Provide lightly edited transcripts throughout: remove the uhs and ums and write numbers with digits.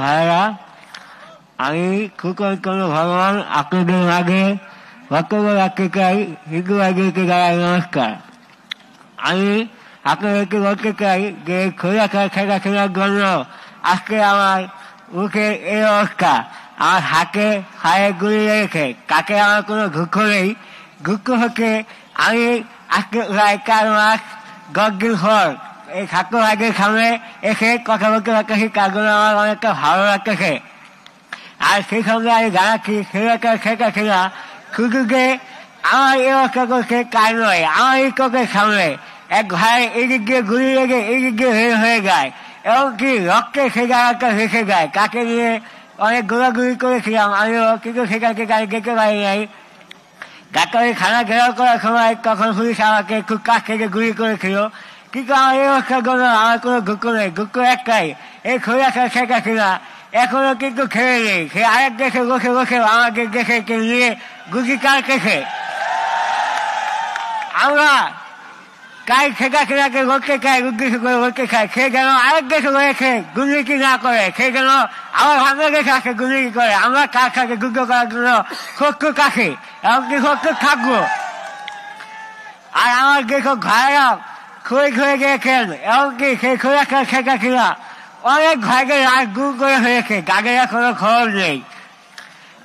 ভাইরা, আমি খুকন ভগবান আপনাদের মাঝে বক্তব্য রাখতে চাই। হিন্দু ভাইদেরকে জানাই নমস্কার। আমি আপনাদেরকে বলতে চাই যে খোলাখার খেলা খেলার জন্য আজকে আমার মুখে এই অবস্থা। আমার হাতে হায়ে গুলি লেগেছে, তাতে আমার কোনো দুঃখ নেই। দুঃখ হচ্ছে আমি আজকে প্রায় 4 মাস 10 দিন পর এই ছাত্র ভাইদের সামনে এসে কথা বলতে পারতেছি, তার জন্য আমার অনেকটা ভালো লাগতেছে। আর সেই সঙ্গে আমি জানাচ্ছি খোলাখার খেলা খেলা শুধু যে আমার এই অবস্থা করছে তাই নয়, আমার এই চোখের সামনে এক ভাই এই দিক দিয়ে গুলি লেগে এই দিক দিয়ে হয়ে যায়, এমনকি রক্তে সে জায়গাটা ভেসে যায়। তাকে নিয়ে অনেক গোলাগুলি করেছিলাম আমিও, কিন্তু সেটাকে গাড়ি যেতে পারি নাই। ডাক্তারি খানা ঘেরাও করার সময় তখন পুলিশ আমাকে খুব কাছ থেকে গুলি করেছিল। কিন্তু আমার এই অবস্থার জন্য আমার কোনো দুঃখ নেই। দুঃখ একটাই, এই খোলাখার শেখা কিনা এখনো কিন্তু খেয়ে নেই। সে আরেক দেশে বসে বসে আমাদের দেশে নিয়ে গুলি কাটতেছে। আমরা তাই শেখা কিনাকে বলতে চাই, উদ্দেশ্য করে বলতে চাই, সে যেন আরেক দেশে রয়েছে দুর্নীতি না করে, সে যেন আমার বাংলাদেশে আসে দুর্নীতি করে। আমরা তার সাথে যুদ্ধ করার জন্য শত্রু কাছে এমনকি শত্রু থাকবো। আর আমার যেসব ভাইরা খই হয়ে গিয়েছেন, এমনকি সেই খোলাখার শেখা কিনা অনেক ভাইকে রাত দূর করে হয়েছে, তাদের কোনো খবর নেই।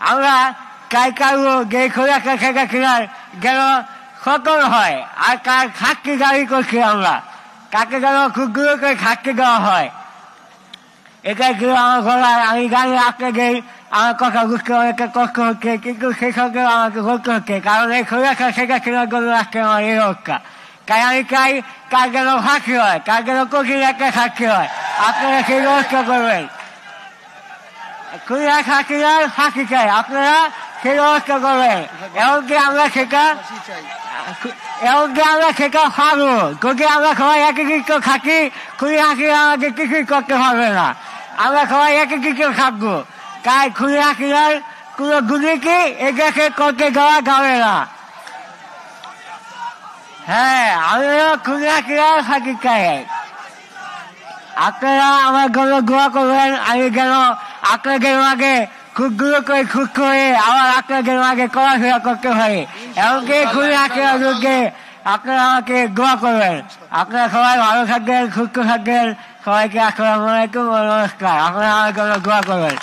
আমরা চাই কারো যে খোলাখার শেখা কিনার যেন সতর্ক হয়, আর তার শাস্তি দাবি করছি আমরা, তাকে যেন খুব দূর করে শাস্তি দেওয়া হয়। এটাই ছিল আমার গলায়। আমি জানি আপনাদের আমার কথা বুঝতে অনেকটা কষ্ট হচ্ছে, কিন্তু সেই সঙ্গে আমাকে বলতে হচ্ছে, কারণ এই খোলাখার শেখা কিনার জন্য আজকে আমার এই অবস্থা। তাই আমি চাই তার যেন ফাঁসি হয়, তার যেন কঠিন একটা শাস্তি হয়। আপনারা সেই ব্যবস্থা করবেন। খোলাখার কিনার ফাঁসি চাই, আপনারা সেই ব্যবস্থা করবেন। এমনকি আমরা সেটা পাবো যদি আমরা সবাই একীকৃত থাকি। খুলি হাসি আমাদের কিছুই করতে পারবে না, আমরা সবাই একীকৃত থাকবো। তাই খুলি হাসির কোনো দুর্নীতি এদেশে করতে দেওয়া যাবে না। হ্যাঁ, আমিও খুলি হাসির ফাঁকি চাই। আপনারা আমার জন্য দোয়া করবেন, আমি যেন আপনাদের মাঝে খুব দূর করে সুস্থ হয়ে আবার আপনাদের মাঝে চলাফেরা করতে পারি। এমনকি খুলি হাসির যোগ্যে আপনারা আমাকে দোয়া করবেন। আপনারা সবাই ভালো থাকবেন, সুস্থ থাকবেন। সবাইকে আসসালামু আলাইকুম, নমস্কার। আপনারা আমার জন্য দোয়া করবেন।